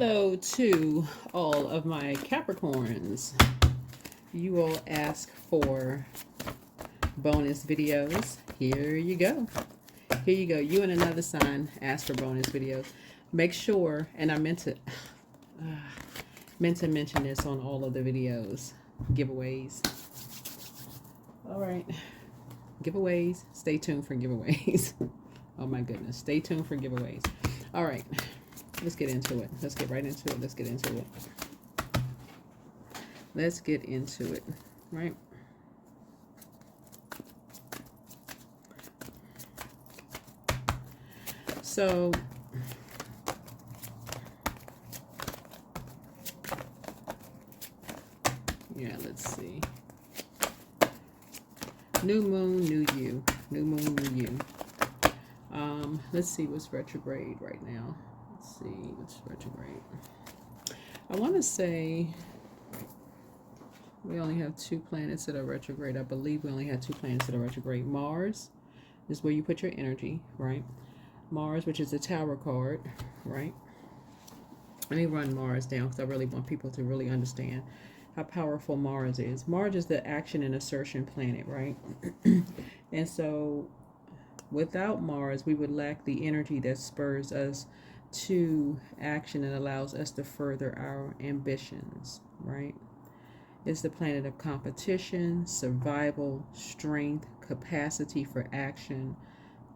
Hello to all of my Capricorns. You all ask for bonus videos. Here you go. Here you go. You and another sign ask for bonus videos. Make sure, and I meant to mention this on all of the videos, giveaways. All right, giveaways. Stay tuned for giveaways. Oh my goodness, stay tuned for giveaways. All right. Let's get into it. Let's get right into it. Let's get into it. Let's get into it, right? So, yeah, let's see. New moon, new you. New moon, new you. Let's see what's retrograde right now. Let's see what's retrograde. I want to say we only have 2 planets that are retrograde. I believe we only have 2 planets that are retrograde. Mars is where you put your energy, right? Mars, which is the Tower card, right? Let me run Mars down because I really want people to really understand how powerful Mars is. Mars is the action and assertion planet, right? And so without Mars, we would lack the energy that spurs us to action and allows us to further our ambitions, right? It's the planet of competition, survival, strength, capacity for action,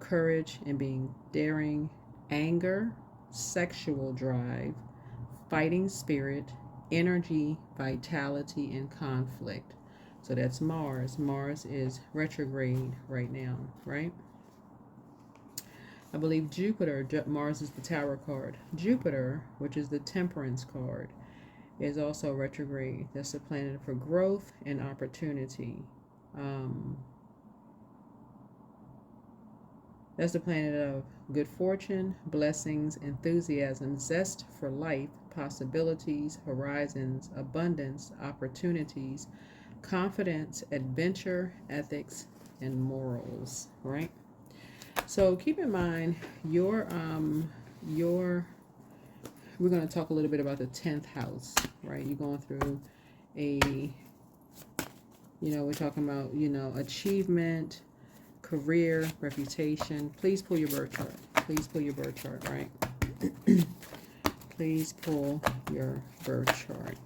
courage and being daring, anger, sexual drive, fighting spirit, energy, vitality, and conflict. So that's Mars. Mars is retrograde right now, right? I believe Jupiter, Mars is the Tower card. Jupiter, which is the Temperance card, is also retrograde. That's the planet for growth and opportunity. That's the planet of good fortune, blessings, enthusiasm, zest for life, possibilities, horizons, abundance, opportunities, confidence, adventure, ethics, and morals, right? So keep in mind we're going to talk a little bit about the 10th house, right? You're going through we're talking about, achievement, career, reputation. Please pull your birth chart. Please pull your birth chart, right? Please pull your birth chart.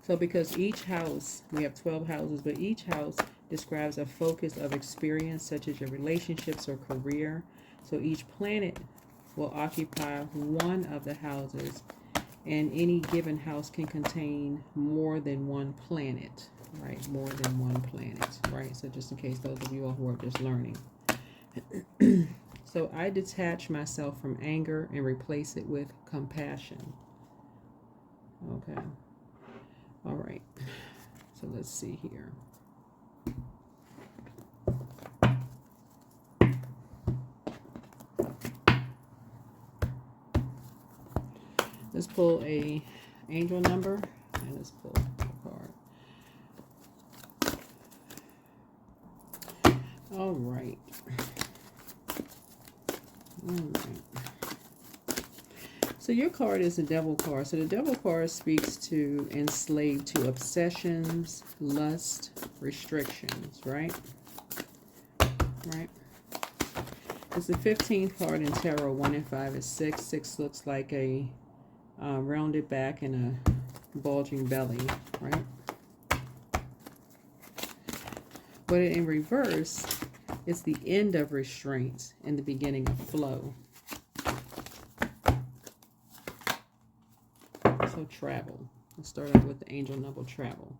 So because each house, we have 12 houses, but each house describes a focus of experience such as your relationships or career. So each planet will occupy one of the houses, and any given house can contain more than one planet, right? More than one planet, right? So just in case those of you all who are just learning. So I detach myself from anger and replace it with compassion. Okay. All right, so let's see here. Let's pull a angel number and let's pull a card. All right. All right. So your card is the Devil card. So the Devil card speaks to enslaved to obsessions, lust, restrictions, right? Right. It's the 15th card in tarot. 1 and 5 is 6. 6 looks like a rounded back and a bulging belly, right? But in reverse, it's the end of restraints and the beginning of flow. So travel. Let's start out with the angel number travel.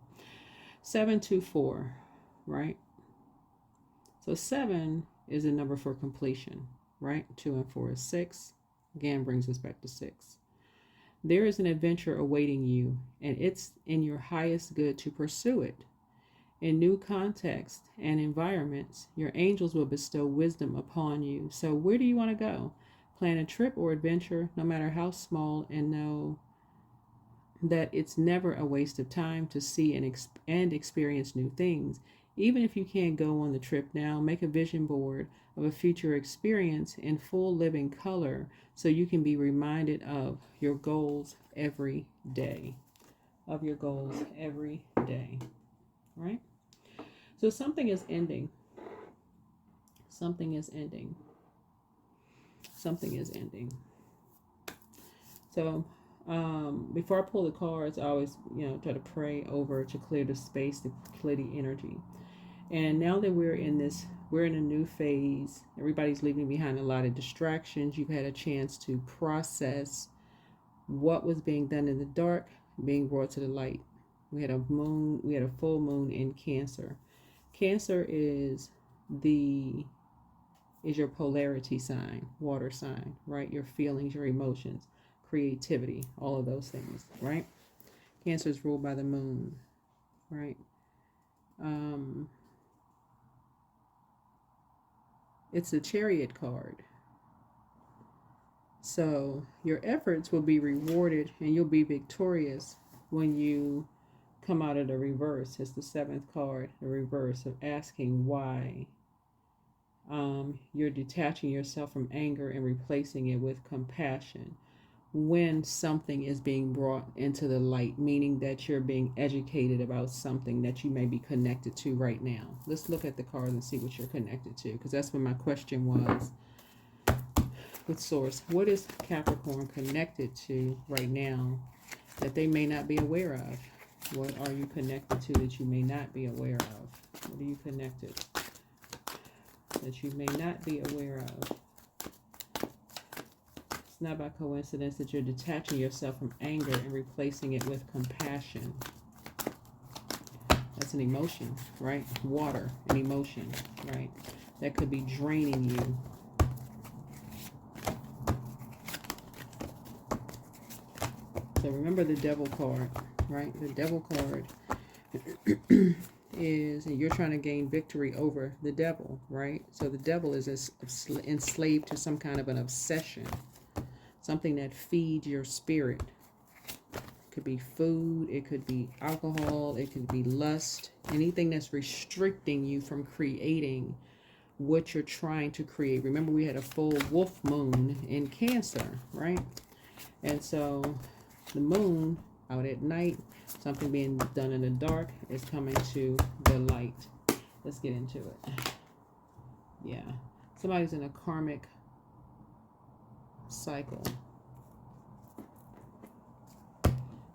724, right? So 7 is a number for completion, right? 2 and 4 is 6. Again, brings us back to 6. There is an adventure awaiting you, and it's in your highest good to pursue it. In new contexts and environments, your angels will bestow wisdom upon you. So where do you want to go? Plan a trip or adventure, no matter how small, and know that it's never a waste of time to see and experience new things. Even if you can't go on the trip now, make a vision board of a future experience in full living color so you can be reminded of your goals every day. Of your goals every day. Right? So something is ending. Something is ending. Something is ending. So before I pull the cards, I always, try to pray over to clear the space, to clear the energy. And now that we're in a new phase. Everybody's leaving behind a lot of distractions. You've had a chance to process what was being done in the dark, being brought to the light. We had a full moon in Cancer. Cancer is your polarity sign, water sign, right? Your feelings, your emotions, creativity, all of those things, right? Cancer is ruled by the moon, right? It's a Chariot card. So your efforts will be rewarded and you'll be victorious when you come out of the reverse. It's the 7th card, the reverse of asking why. You're detaching yourself from anger and replacing it with compassion when something is being brought into the light, meaning that you're being educated about something that you may be connected to right now. Let's look at the cards and see what you're connected to, because that's what my question was with Source. What is Capricorn connected to right now that they may not be aware of? What are you connected to that you may not be aware of? What are you connected that you may not be aware of? It's not by coincidence that you're detaching yourself from anger and replacing it with compassion. That's an emotion, right? Water, an emotion, right? That could be draining you. So remember the Devil card, right? The Devil card is, and you're trying to gain victory over the devil, right? So the devil is enslaved to some kind of an obsession, something that feeds your spirit. It could be food, it could be alcohol, it could be lust, anything that's restricting you from creating what you're trying to create. Remember, we had a full wolf moon in Cancer, right? And so the moon out at night, something being done in the dark is coming to the light. Let's get into it. Yeah. Somebody's in a karmic cycle.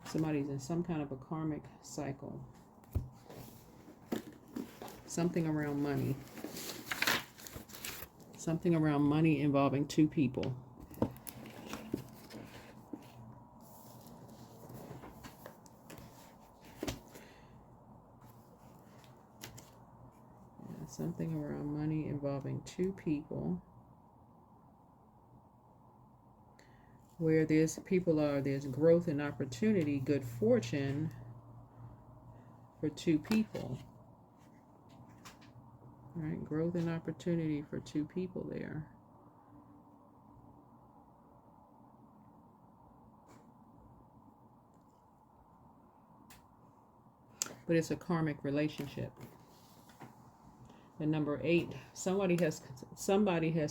Somebody's in some kind of a karmic cycle. Something around money. Something around money involving two people. Something around money involving two people. Where there's growth and opportunity, good fortune for two people. All right, growth and opportunity for two people there. But it's a karmic relationship. The number 8, somebody has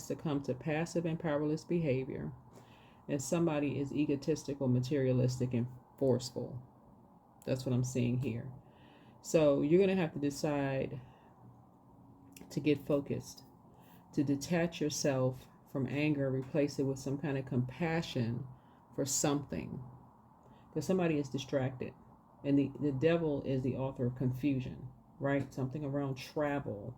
succumbed to passive and powerless behavior, and somebody is egotistical, materialistic, and forceful. That's what I'm seeing here. So you're going to have to decide to get focused, to detach yourself from anger, replace it with some kind of compassion for something. Because somebody is distracted. And the devil is the author of confusion, right? Something around travel.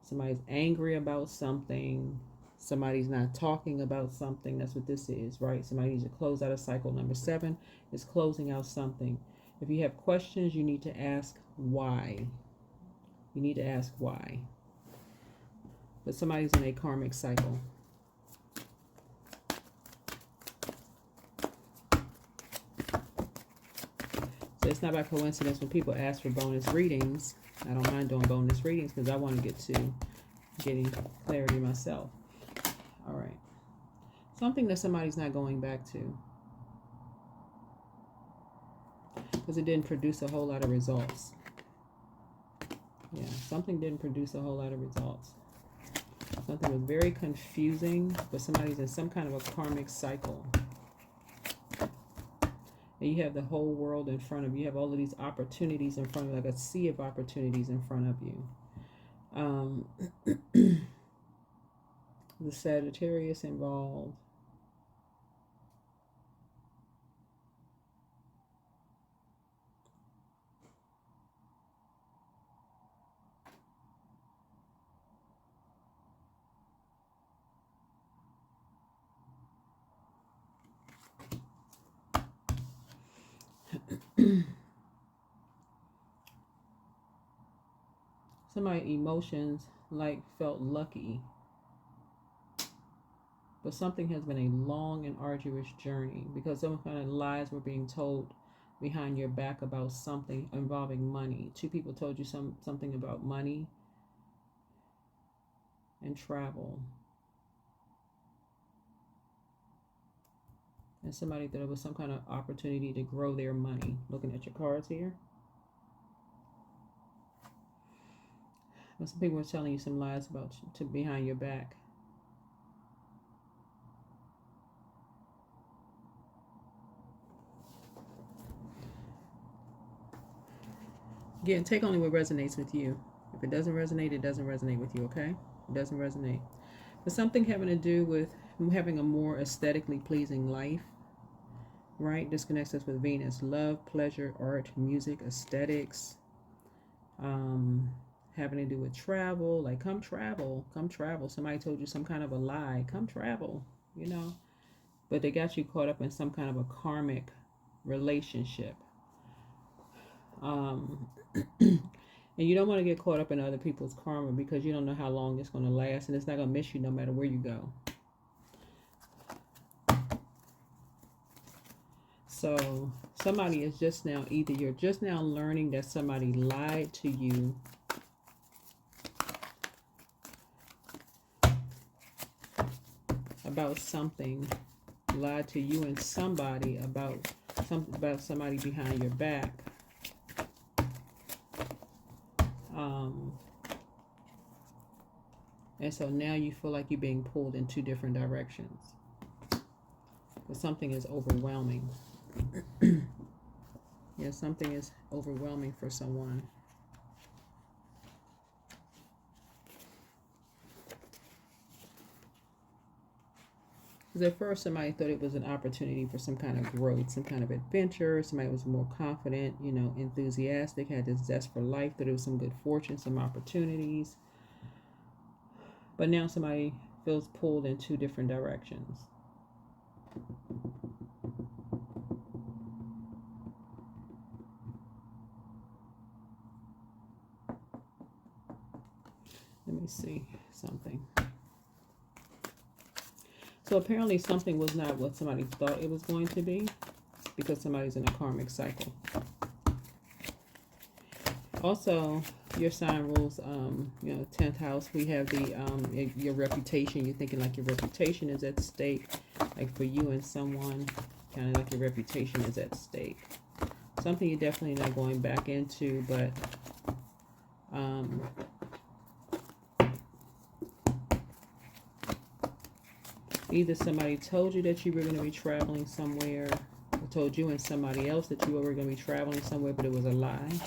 Somebody's angry about something. Somebody's not talking about something. That's what this is, right? Somebody needs to close out a cycle. Number 7 is closing out something. If you have questions, you need to ask why. You need to ask why. But somebody's in a karmic cycle. So it's not by coincidence when people ask for bonus readings. I don't mind doing bonus readings because I want to get to getting clarity myself. All right. Something that somebody's not going back to. Because it didn't produce a whole lot of results. Yeah, something didn't produce a whole lot of results. Something was very confusing, but somebody's in some kind of a karmic cycle. And you have the whole world in front of you. You have all of these opportunities in front of you, like a sea of opportunities in front of you. The Sagittarius involved. Somebody emotions like felt lucky, but something has been a long and arduous journey because some kind of lies were being told behind your back about something involving money. Two people told you something about money and travel, and somebody thought it was some kind of opportunity to grow their money. Looking at your cards here. But some people were telling you some lies about to behind your back. Again, take only what resonates with you. If it doesn't resonate, it doesn't resonate with you, okay? It doesn't resonate. But something having to do with having a more aesthetically pleasing life, right? This connects us with Venus. Love, pleasure, art, music, aesthetics. Having to do with travel. Like, come travel. Come travel. Somebody told you some kind of a lie. Come travel, you know? But they got you caught up in some kind of a karmic relationship. And you don't want to get caught up in other people's karma because you don't know how long it's going to last, and it's not going to miss you no matter where you go. So somebody is just now, either you're just now learning that somebody lied to you about something, lied to you and somebody about somebody behind your back. And so now you feel like you're being pulled in two different directions. But something is overwhelming. Yeah, something is overwhelming for someone. Because at first somebody thought it was an opportunity for some kind of growth, some kind of adventure. Somebody was more confident, you know, enthusiastic, had this zest for life, thought it was some good fortune, some opportunities. But now somebody feels pulled in two different directions. Let me see something. So apparently something was not what somebody thought it was going to be because somebody's in a karmic cycle. Also, your sign rules, you know, 10th house. We have the your reputation. You're thinking like your reputation is at stake. Like for you and someone, kind of like your reputation is at stake. Something you're definitely not going back into, but either somebody told you that you were going to be traveling somewhere, or told you and somebody else that you were going to be traveling somewhere, but it was a lie.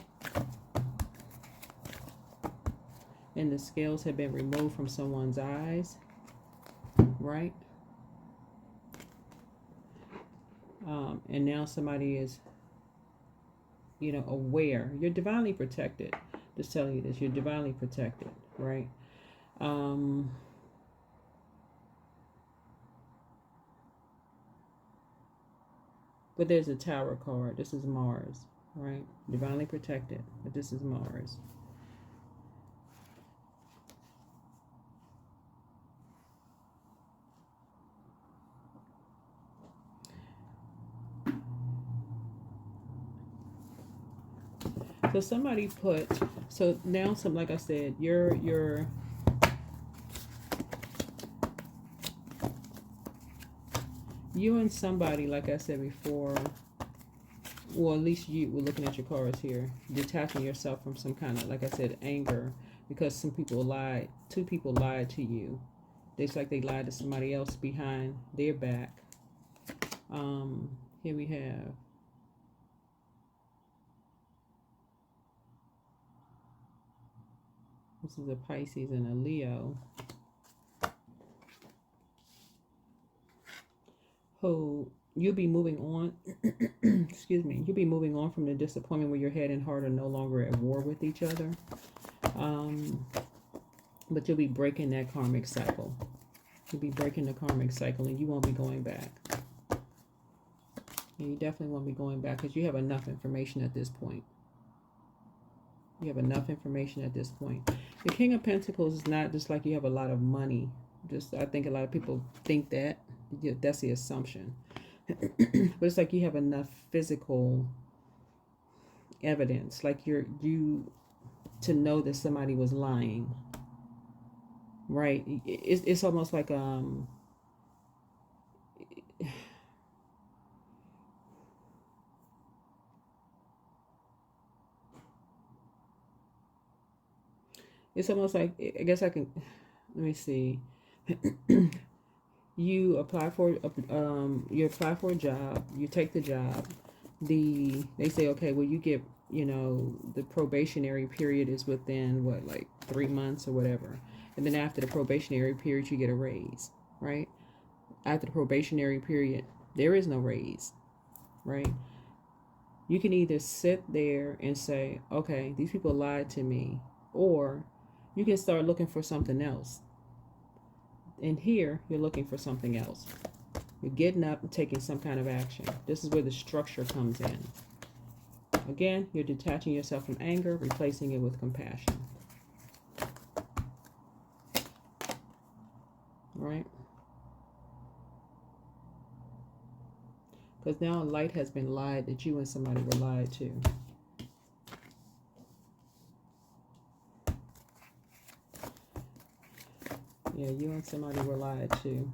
And the scales have been removed from someone's eyes, right? And now somebody is, you know, aware. You're divinely protected. Just telling you this, you're divinely protected, right? But there's a Tower card. This is Mars, right? Divinely protected, but this is Mars. So somebody put, so now some, like I said, you and somebody, like I said before, well, at least you were looking at your cards here, detaching yourself from some kind of, like I said, anger, because some people lied, two people lied to you. It's like they lied to somebody else behind their back. Here we have, this is a Pisces and a Leo, who you'll be moving on, excuse me, you'll be moving on from the disappointment where your head and heart are no longer at war with each other. But you'll be breaking that karmic cycle. You'll be breaking the karmic cycle, and you won't be going back. And you definitely won't be going back because you have enough information at this point. You have enough information at this point. The King of Pentacles is not just like you have a lot of money. Just, I think a lot of people think that. That's the assumption. But it's like you have enough physical evidence. Like you to know that somebody was lying. Right? It's almost like it's almost like, I guess I can, let me see. You apply for a job, you take the job. They say, okay, well, you get, the probationary period is within what, like 3 months or whatever. And then after the probationary period, you get a raise, right? After the probationary period, there is no raise, right? You can either sit there and say, okay, these people lied to me, or you can start looking for something else. And here, you're looking for something else. You're getting up and taking some kind of action. This is where the structure comes in. Again, you're detaching yourself from anger, replacing it with compassion. Right? Because now light has been lied that you and somebody were lied to. Yeah, you and somebody were lied to.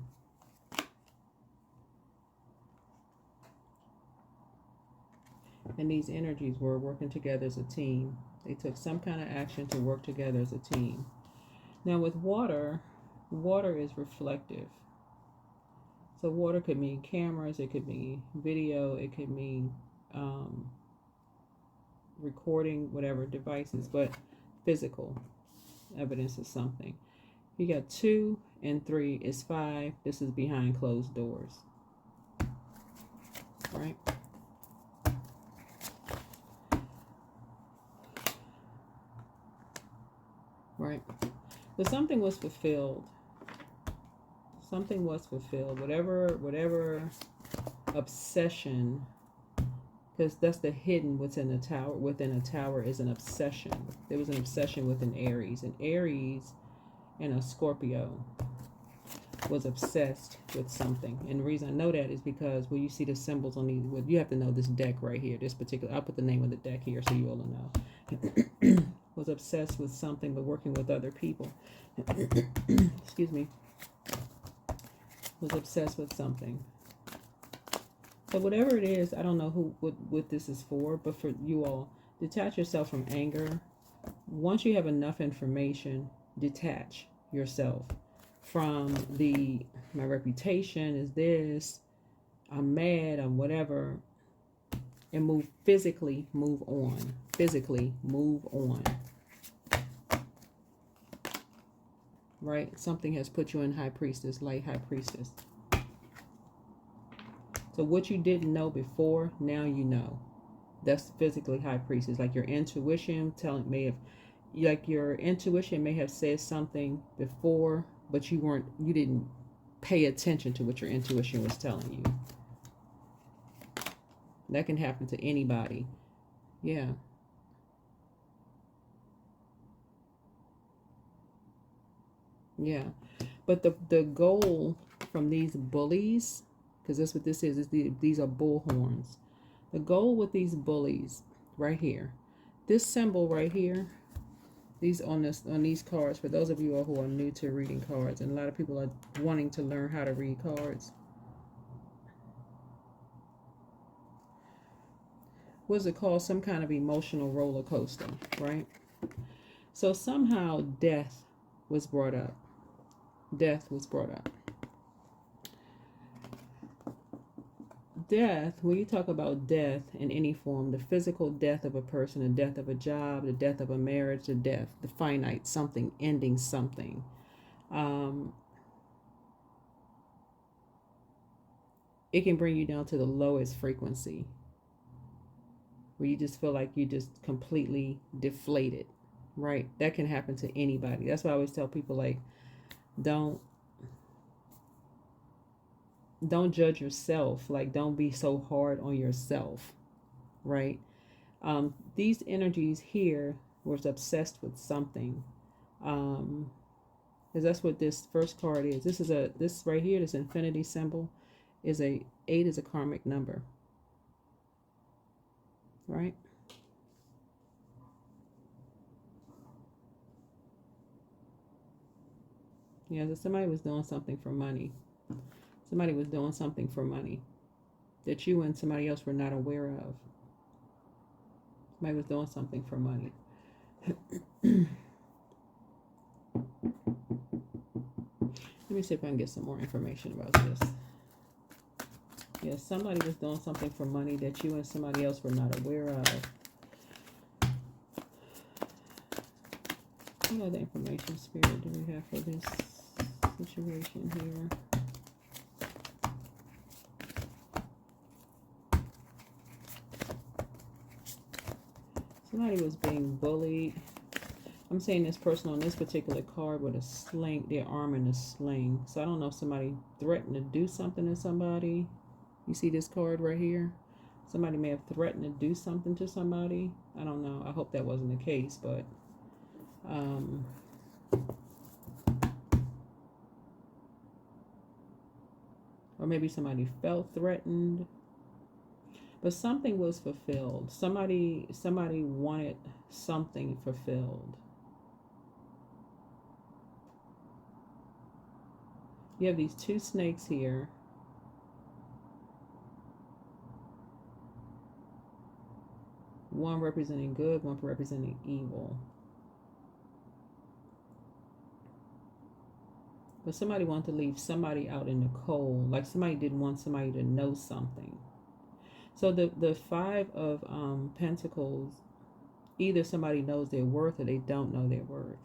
And these energies were working together as a team. They took some kind of action to work together as a team. Now with water, water is reflective. So water could mean cameras, it could mean video, it could mean recording, whatever devices, but physical evidence of something. You got 2 and 3 is 5. This is behind closed doors. Right? Right? But something was fulfilled. Something was fulfilled. Whatever obsession, because that's the hidden within a tower. Within a tower is an obsession. There was an obsession within Aries. And Aries and a Scorpio was obsessed with something. And the reason I know that is because when you see the symbols on these, well, you have to know this deck right here. This particular, I'll put the name of the deck here so you all know. Was obsessed with something, but working with other people. Excuse me. Was obsessed with something. So whatever it is, I don't know what this is for, but for you all, detach yourself from anger. Once you have enough information, detach yourself from my reputation is this, I'm mad, I'm whatever, and move on. Physically move on. Right? Something has put you in High Priestess, light High Priestess. So what you didn't know before, now you know. That's physically High Priestess. Like your intuition your intuition may have said something before, but you didn't pay attention to what your intuition was telling you. That can happen to anybody. Yeah. Yeah. But the goal from these bullies, because that's what this is these are bullhorns. The goal with these bullies right here, this symbol right here, on these cards, for those of you who are new to reading cards, and a lot of people are wanting to learn how to read cards. what's it called? Some kind of emotional roller coaster, right? So somehow death was brought up. Death was brought up. Death, when you talk about death in any form, the physical death of a person, the death of a job, the death of a marriage, the finite, something, ending something. It can bring you down to the lowest frequency, where you just feel like you just completely deflated, right? That can happen to anybody. That's why I always tell people, like, don't judge yourself. Like, don't be so hard on yourself, right? These energies here was obsessed with something, because that's what this first card is. This right here, this infinity symbol, is 8 is a karmic number, right? Yeah, so somebody was doing something for money. Somebody was doing something for money that you and somebody else were not aware of. Somebody was doing something for money. Let me see if I can get some more information about this. Yeah, somebody was doing something for money that you and somebody else were not aware of. What other information, Spirit, do we have for this situation here? Somebody was being bullied. I'm saying this person on this particular card with a sling, their arm in a sling. So I don't know if somebody threatened to do something to somebody. You see this card right here? Somebody may have threatened to do something to somebody. I don't know. I hope that wasn't the case, but or maybe somebody felt threatened. But something was fulfilled. Somebody wanted something fulfilled. You have these two snakes here. One representing good, one representing evil. But somebody wanted to leave somebody out in the cold. Like somebody didn't want somebody to know something. So the Five of Pentacles, either somebody knows their worth or they don't know their worth.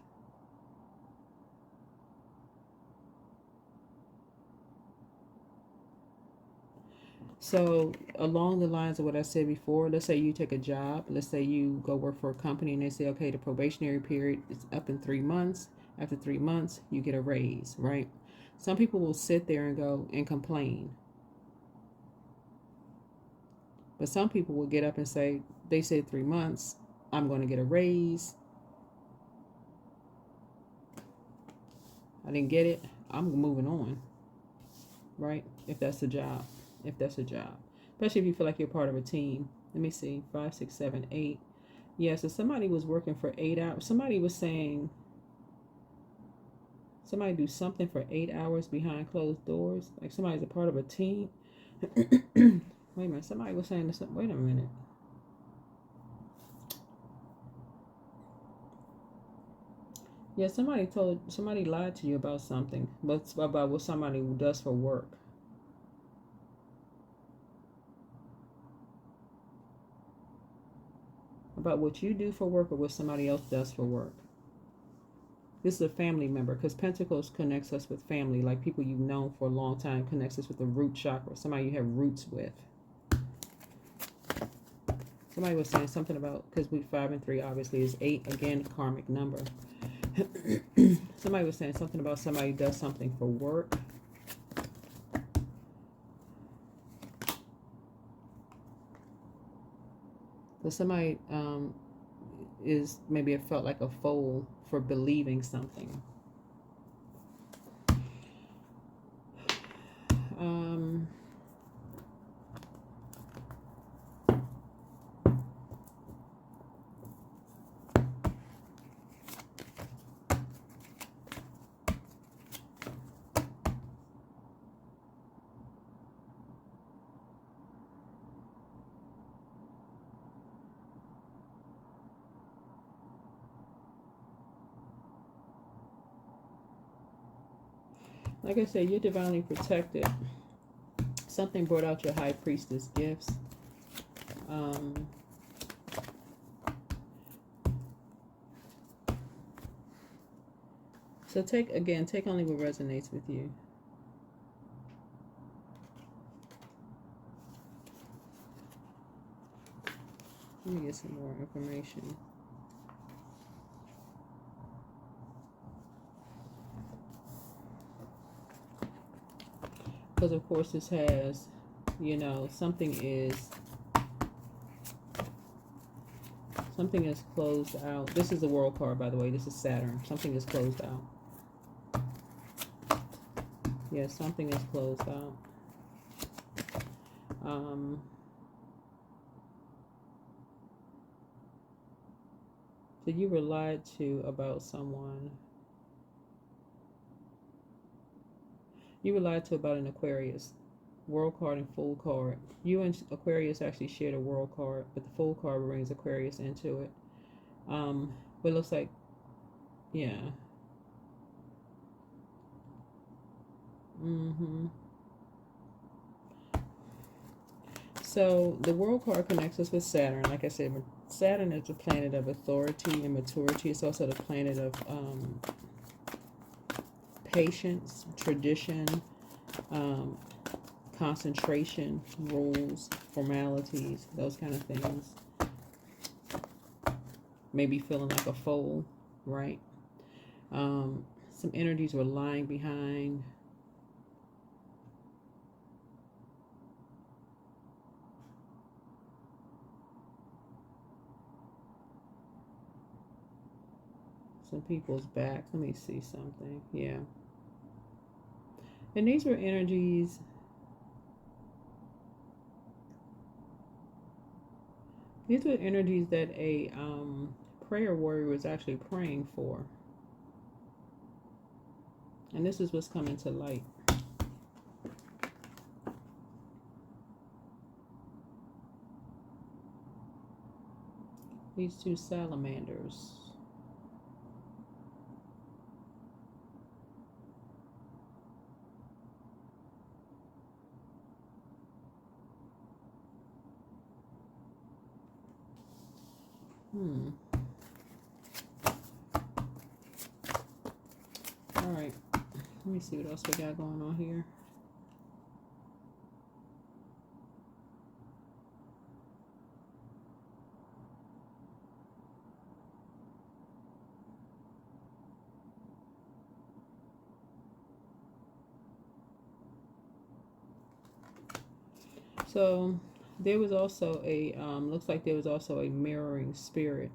So along the lines of what I said before, let's say you take a job. Let's say you go work for a company and they say, okay, the probationary period is up in 3 months. After 3 months, you get a raise, right? Some people will sit there and go and complain. But some people will get up and say, they said 3 months, I'm going to get a raise. I didn't get it. I'm moving on, right? If that's a job. If that's a job. Especially if you feel like you're part of a team. Let me see. 5, 6, 7, 8. Yeah, so somebody was working for 8 hours. Somebody was saying, somebody do something for 8 hours behind closed doors. Like somebody's a part of a team. Wait a minute. Somebody was saying this. Wait a minute. Yeah, somebody lied to you about something. But about what somebody does for work. About what you do for work or what somebody else does for work. This is a family member, because Pentacles connects us with family, like people you've known for a long time, connects us with the root chakra, somebody you have roots with. Somebody was saying something about, because 5 and 3 obviously is 8, again, karmic number. Somebody was saying something about somebody who does something for work. So somebody is maybe it felt like a fool for believing something. Like I said, you're divinely protected. Something brought out your high priestess gifts. So take only what resonates with you. Let me get some more information. Because of course this has, you know, something is closed out. This is the World card, by the way. This is Saturn. Something is closed out. Yeah, something is closed out. So you were lied to about someone. You were lied to about an Aquarius. World card and Fool card. You and Aquarius actually shared a World card, but the Fool card brings Aquarius into it. But it looks like, yeah. So the World card connects us with Saturn. Like I said, Saturn is the planet of authority and maturity. It's also the planet of patience, tradition, concentration, rules, formalities, those kind of things. Maybe feeling like a fool, right? Some energies were lying behind. Some people's back. Let me see something. Yeah. And these were energies. These were energies that a prayer warrior was actually praying for. And this is what's coming to light. These two salamanders. All right. Let me see what else we got going on here. So there was also a, looks like there was also a mirroring spirit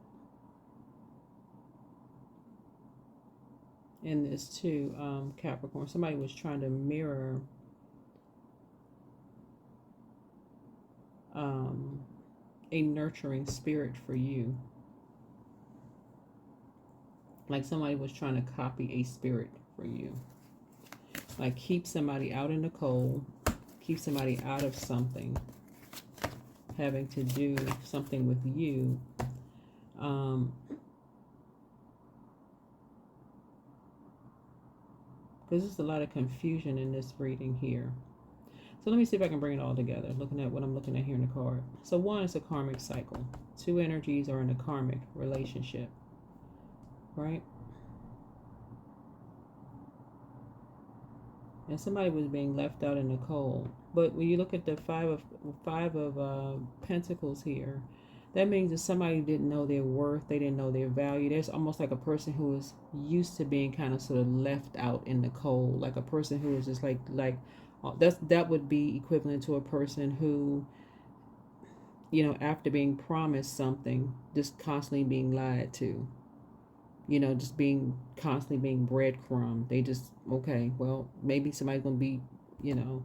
in this too, Capricorn. Somebody was trying to mirror a nurturing spirit for you. Like somebody was trying to copy a spirit for you. Like keep somebody out in the cold, keep somebody out of something having to do something with you. Because there's a lot of confusion in this reading here. So let me see if I can bring it all together, looking at what I'm looking at here in the card. So one is a karmic cycle. Two energies are in a karmic relationship, right? And somebody was being left out in the cold. But when you look at the five of Pentacles here, that means that somebody didn't know their worth, they didn't know their value. There's almost like a person who is used to being kind of sort of left out in the cold, like a person who is just like that would be equivalent to a person who, you know, after being promised something, just constantly being lied to. You know, just being constantly being breadcrumbed. They just, okay, well, maybe somebody's gonna be, you know,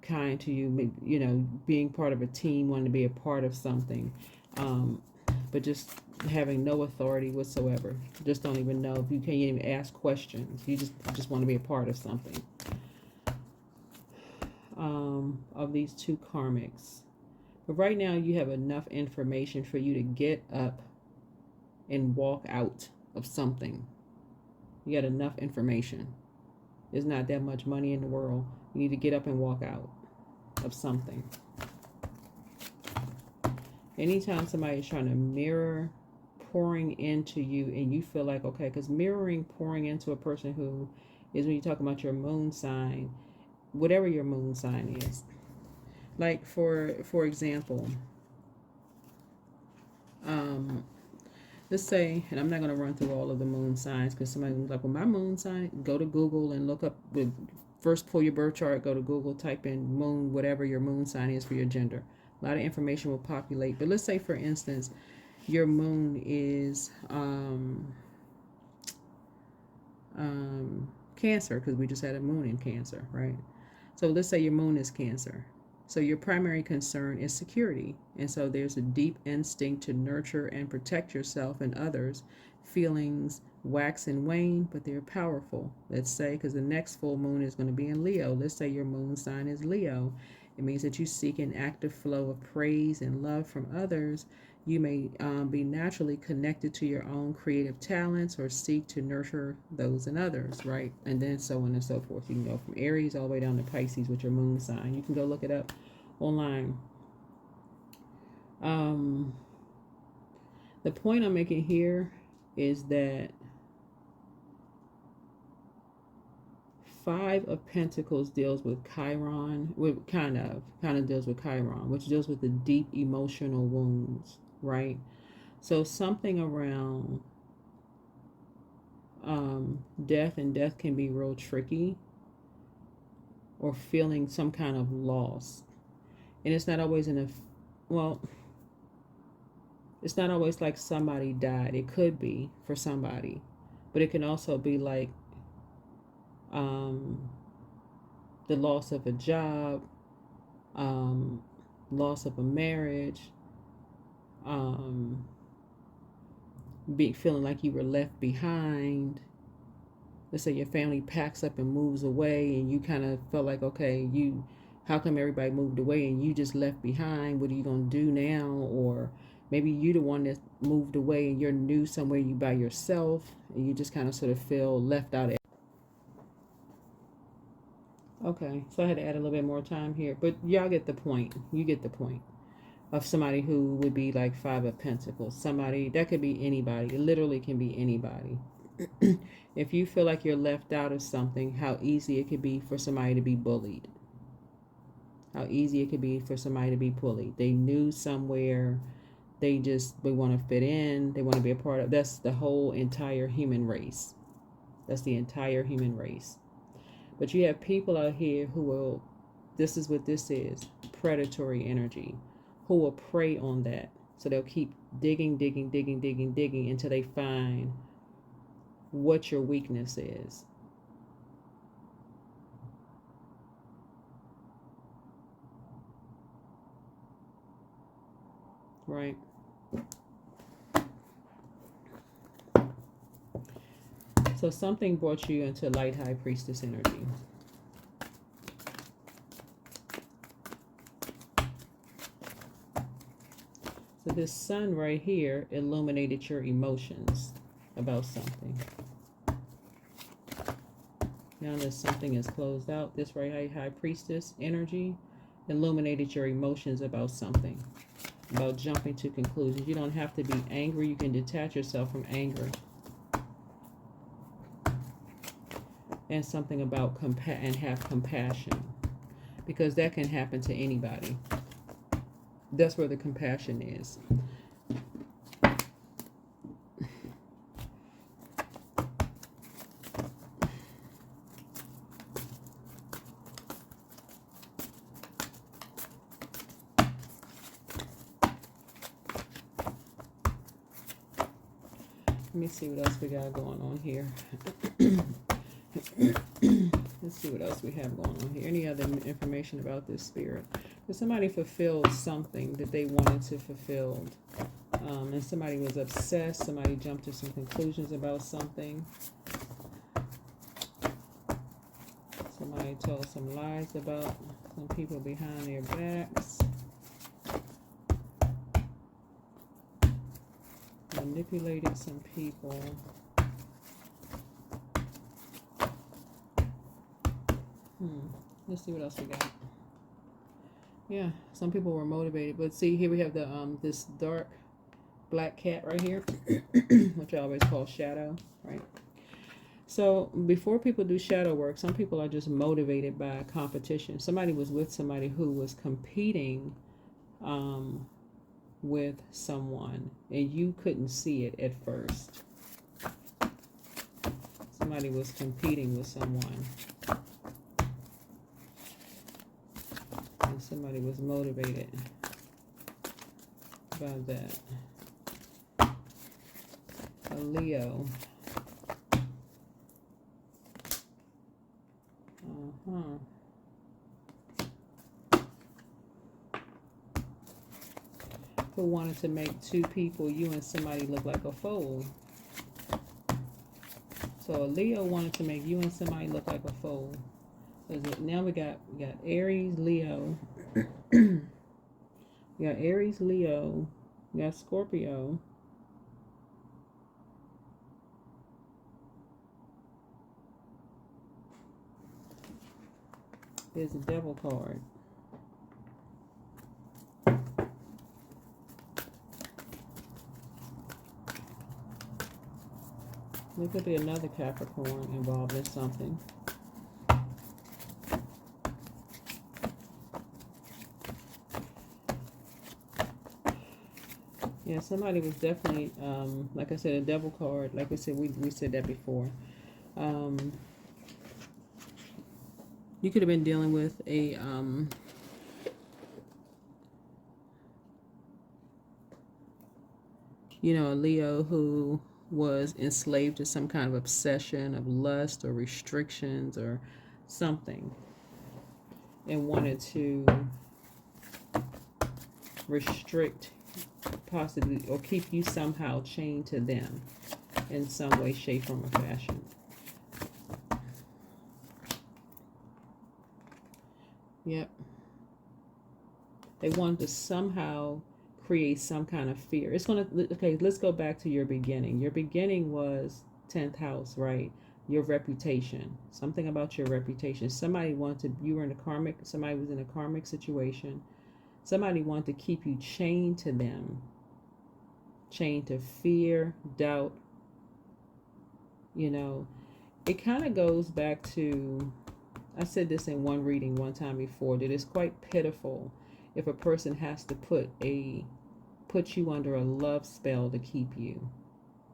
kind to you, maybe, you know, being part of a team, wanting to be a part of something, but just having no authority whatsoever. Just don't even know. You can't even ask questions. You just want to be a part of something. Of these two karmics. But right now you have enough information for you to get up and walk out of something. You got enough information. There's not that much money in the world. You need to get up and walk out of something. Anytime somebody is trying to mirror pouring into you and you feel like, okay, because mirroring, pouring into a person who is, when you talk about your moon sign, whatever your moon sign is. Like for example, let's say, and I'm not going to run through all of the moon signs because somebody was like, well, my moon sign, go to Google and look up, first pull your birth chart, go to Google, type in moon, whatever your moon sign is for your gender. A lot of information will populate. But let's say, for instance, your moon is Cancer, because we just had a moon in Cancer, right? So let's say your moon is Cancer. So your primary concern is security. And so there's a deep instinct to nurture and protect yourself and others. Feelings wax and wane, but they're powerful. Let's say, because the next full moon is going to be in Leo. Let's say your moon sign is Leo. It means that you seek an active flow of praise and love from others. You may be naturally connected to your own creative talents or seek to nurture those in others, right? And then so on and so forth. You can go from Aries all the way down to Pisces with your moon sign. You can go look it up online. The point I'm making here is that Five of Pentacles deals with Chiron, kind of deals with Chiron, which deals with the deep emotional wounds, right? So something around death, and death can be real tricky, or feeling some kind of loss. And it's not always it's not always like somebody died. It could be for somebody, but it can also be like the loss of a job, loss of a marriage, feeling like you were left behind. Let's say your family packs up and moves away, and you kind of felt like, okay, how come everybody moved away and you just left behind? What are you gonna do now? Or maybe you the one that moved away and you're new somewhere, you by yourself, and you just kind of sort of feel left out. Okay, so I had to add a little bit more time here, but y'all get the point. You get the point of somebody who would be like Five of Pentacles. Somebody that could be anybody. It literally can be anybody. If you feel like you're left out of something, how easy it could be for somebody to be bullied. How easy it could be for somebody to be bullied. They knew somewhere. They want to fit in. They want to be a part of. That's the whole entire human race. That's the entire human race. But you have people out here who will, this is what this is, predatory energy, who will prey on that. So they'll keep digging until they find what your weakness is. Right? So something brought you into Light High Priestess energy. So this sun right here illuminated your emotions about something. Now that something is closed out, this right High Priestess energy illuminated your emotions about something. About jumping to conclusions. You don't have to be angry. You can detach yourself from anger. And something about and have compassion, because that can happen to anybody. That's where the compassion is. Let me see what else we got going on here. Let's see what else we have going on here. Any other information about this spirit? If somebody fulfilled something that they wanted to fulfill, and somebody was obsessed, somebody jumped to some conclusions about something, somebody told some lies about some people behind their backs, manipulated some people. Let's see what else we got. Yeah, some people were motivated, but see here we have the this dark black cat right here, which I always call shadow, right? So before people do shadow work, some people are just motivated by competition. Somebody was with somebody who was competing with someone, and you couldn't see it at first. Somebody was competing with someone, and somebody was motivated by that. A Leo. Who wanted to make two people, you and somebody, look like a fool. So a Leo wanted to make you and somebody look like a fool. Now we got Aries, Leo. We got Aries, Leo. We got Scorpio. There's a Devil card. There could be another Capricorn involved in something. Yeah, somebody was definitely, like I said, a Devil card. Like I said, we said that before. You could have been dealing with a, you know, a Leo who was enslaved to some kind of obsession of lust or restrictions or something, and wanted to restrict, possibly, or keep you somehow chained to them in some way, shape, form, or fashion. Yep. They wanted to somehow create some kind of fear. It's going to, okay, let's go back to your beginning. Your beginning was 10th house, right? Your reputation. Something about your reputation. Somebody wanted to, you were in a karmic, somebody was in a karmic situation. Somebody wanted to keep you chained to them. Chained to fear, doubt. You know, it kind of goes back to, I said this in one reading one time before, that it's quite pitiful if a person has to put you under a love spell to keep you.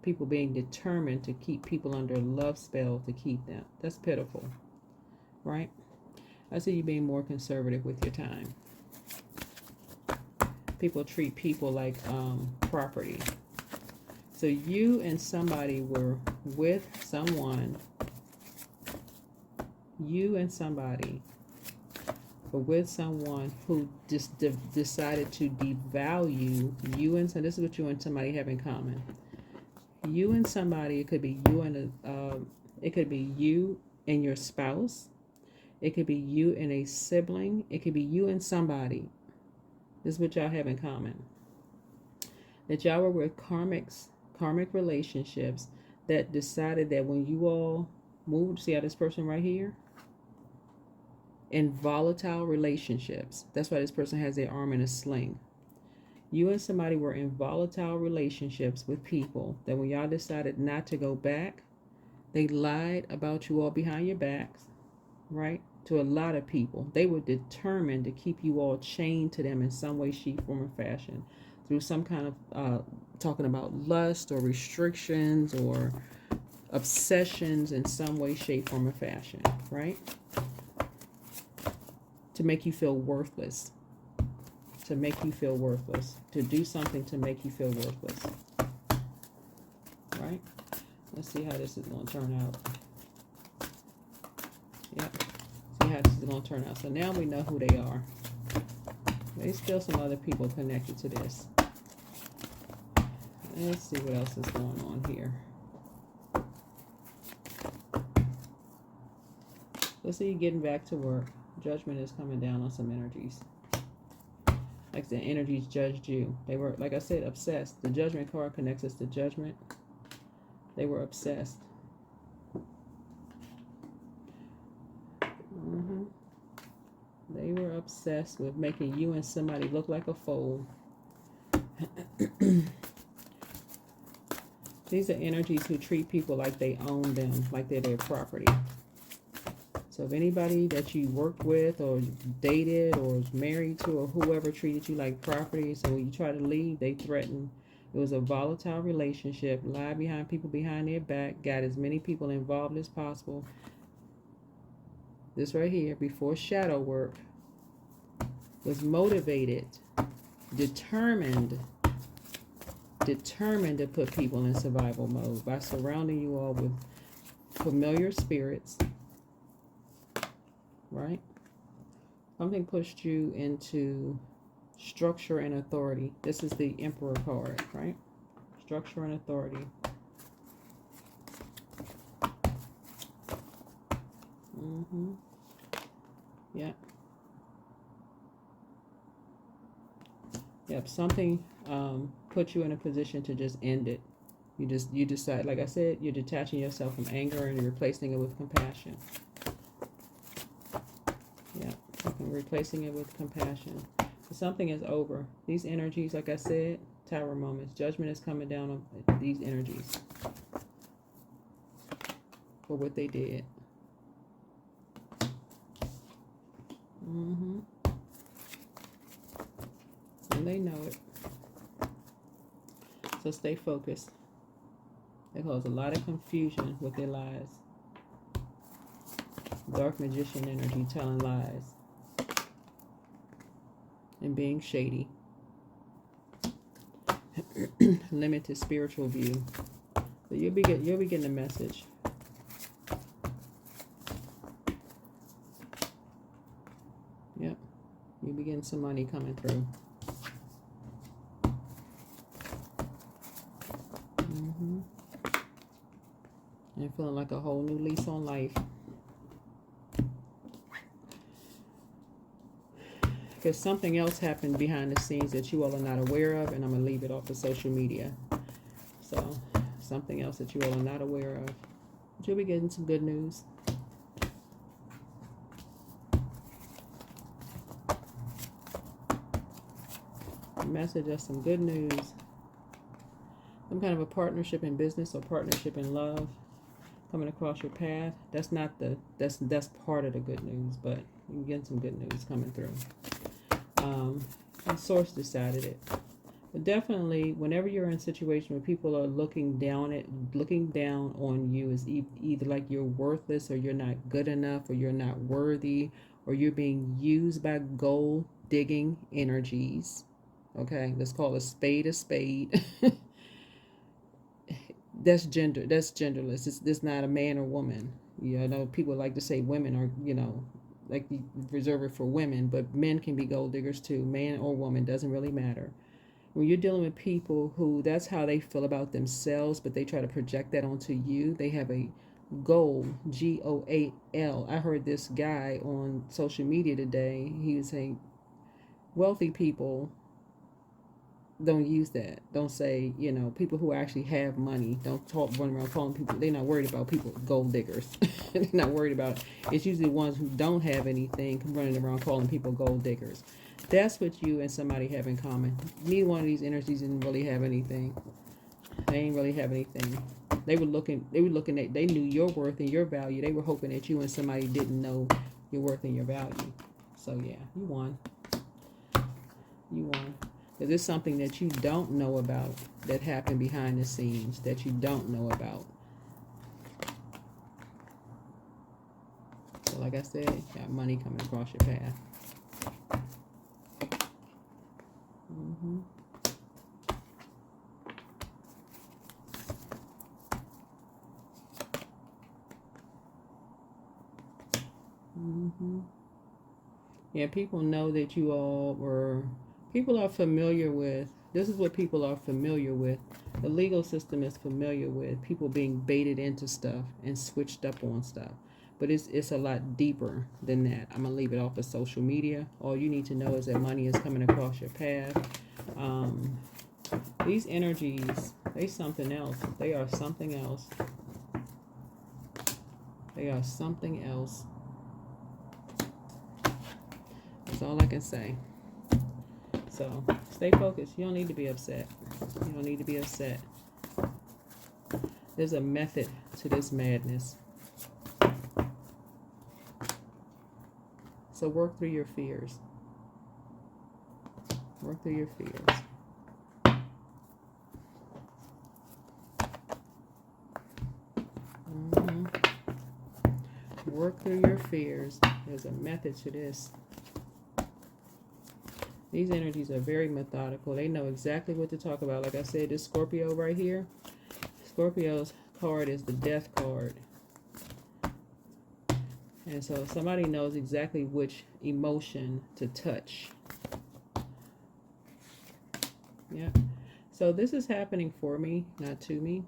People being determined to keep people under a love spell to keep them. That's pitiful, right? I see you being more conservative with your time. People treat people like property. So you and somebody were with someone. You and somebody were with someone who just decided to devalue you, and so this is what you and somebody have in common. You and somebody, it could be you and it could be you and your spouse. It could be you and a sibling. It could be you and somebody. This is what y'all have in common. That y'all were with karmic relationships that decided that when you all moved, see how this person right here? In volatile relationships. That's why this person has their arm in a sling. You and somebody were in volatile relationships with people that when y'all decided not to go back, they lied about you all behind your backs, right? To a lot of people. They were determined to keep you all chained to them in some way, shape, form, or fashion. Through some kind of talking about lust or restrictions or obsessions in some way, shape, form, or fashion, right? To make you feel worthless. To make you feel worthless. To do something to make you feel worthless. Right? Let's see how this is going to turn out. Yep. See how this is going to turn out. So now we know who they are. There's still some other people connected to this. Let's see what else is going on here. Let's see you getting back to work. Judgment is coming down on some energies. Like the energies judged you. They were, like I said, obsessed. The Judgment card connects us to judgment. They were obsessed. Mm-hmm. obsessed with making you and somebody look like a fool. These are energies who treat people like they own them, like they're their property. So if anybody that you work with or dated or is married to or whoever treated you like property, so when you try to leave, they threaten. It was a volatile relationship, lied behind people behind their back, got as many people involved as possible. This right here, before shadow work, was motivated, determined to put people in survival mode by surrounding you all with familiar spirits, right? Something pushed you into structure and authority. This is the Emperor card, right? Structure and authority. Yep. Yep, something put you in a position to just end it. You decide, like I said, you're detaching yourself from anger and you're replacing it with compassion. Yeah, replacing it with compassion. So something is over. These energies, like I said, tower moments. Judgment is coming down on these energies for what they did. And they know it. So stay focused. They cause a lot of confusion with their lies. Dark magician energy, telling lies and being shady. Limited spiritual view. So you'll be getting a message. Yep, you'll be getting some money coming through. And feeling like a whole new lease on life. Because something else happened behind the scenes that you all are not aware of, and I'm going to leave it off of social media. So, something else that you all are not aware of. But you'll be getting some good news. A message of some good news. Some kind of a partnership in business or partnership in love coming across your path. That's not that's part of the good news, but you're getting some good news coming through. And source decided it. But definitely, whenever you're in a situation where people are looking down on you, is either like you're worthless, or you're not good enough, or you're not worthy, or you're being used by gold digging energies. Okay, let's call a spade a spade. That's genderless. It's not a man or woman. I know people like to say women are, like you reserve it for women, but men can be gold diggers too. Man or woman, doesn't really matter. When you're dealing with people who that's how they feel about themselves, but they try to project that onto you, they have a goal, GOAL. I heard this guy on social media today. He was saying wealthy people don't use that. Don't say, people who actually have money. Don't run around calling people. They're not worried about people gold diggers. They're not worried about it. It's usually the ones who don't have anything running around calling people gold diggers. That's what you and somebody have in common. Neither one of these energies didn't really have anything. They ain't really have anything. They knew your worth and your value. They were hoping that you and somebody didn't know your worth and your value. So yeah, you won. You won. Because there's something that you don't know about that happened behind the scenes that you don't know about. So like I said, got money coming across your path. Yeah, people know that you all were... People are familiar with... This is what people are familiar with. The legal system is familiar with people being baited into stuff and switched up on stuff. But it's a lot deeper than that. I'm going to leave it off of social media. All you need to know is that money is coming across your path. These energies, they something else. They are something else. They are something else. That's all I can say. So stay focused. You don't need to be upset. You don't need to be upset. There's a method to this madness. So work through your fears. Work through your fears. Work through your fears. There's a method to this. These energies are very methodical. They know exactly what to talk about. Like I said, this Scorpio right here. Scorpio's card is the death card. And so somebody knows exactly which emotion to touch. Yeah. So this is happening for me, not to me.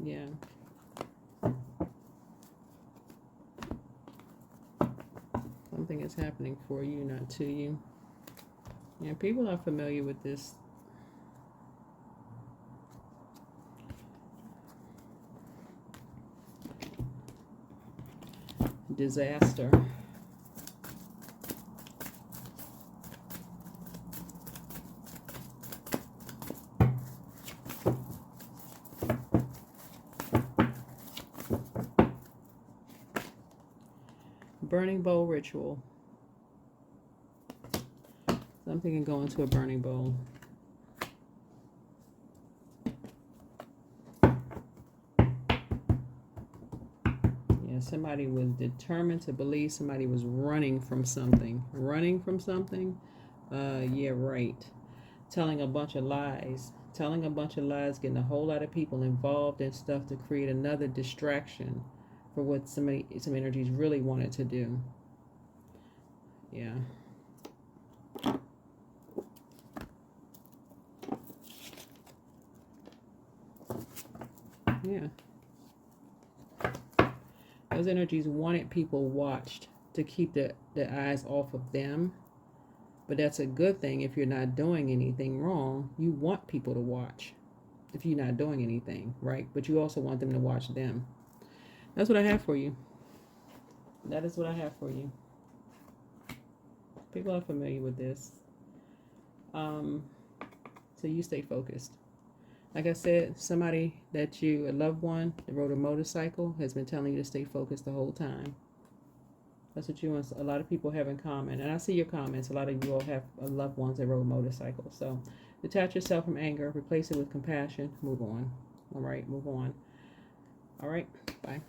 Yeah. Something is happening for you, not to you. Yeah, people are familiar with this. Disaster. Burning bowl ritual. Something can go into a burning bowl. Yeah, somebody was determined to believe somebody was running from something. Running from something? Yeah, right. Telling a bunch of lies. Telling a bunch of lies, getting a whole lot of people involved in stuff to create another distraction for what some energies really wanted to do. Yeah. Yeah. Those energies wanted people watched to keep the eyes off of them. But that's a good thing if you're not doing anything wrong. You want people to watch if you're not doing anything, right? But you also want them to watch them. That's what I have for you. That is what I have for you. People are familiar with this. So you stay focused. Like I said, somebody that a loved one that rode a motorcycle has been telling you to stay focused the whole time. That's what you and a lot of people have in common. And I see your comments. A lot of you all have loved ones that rode motorcycles. So detach yourself from anger. Replace it with compassion. Move on. All right, move on. All right, bye.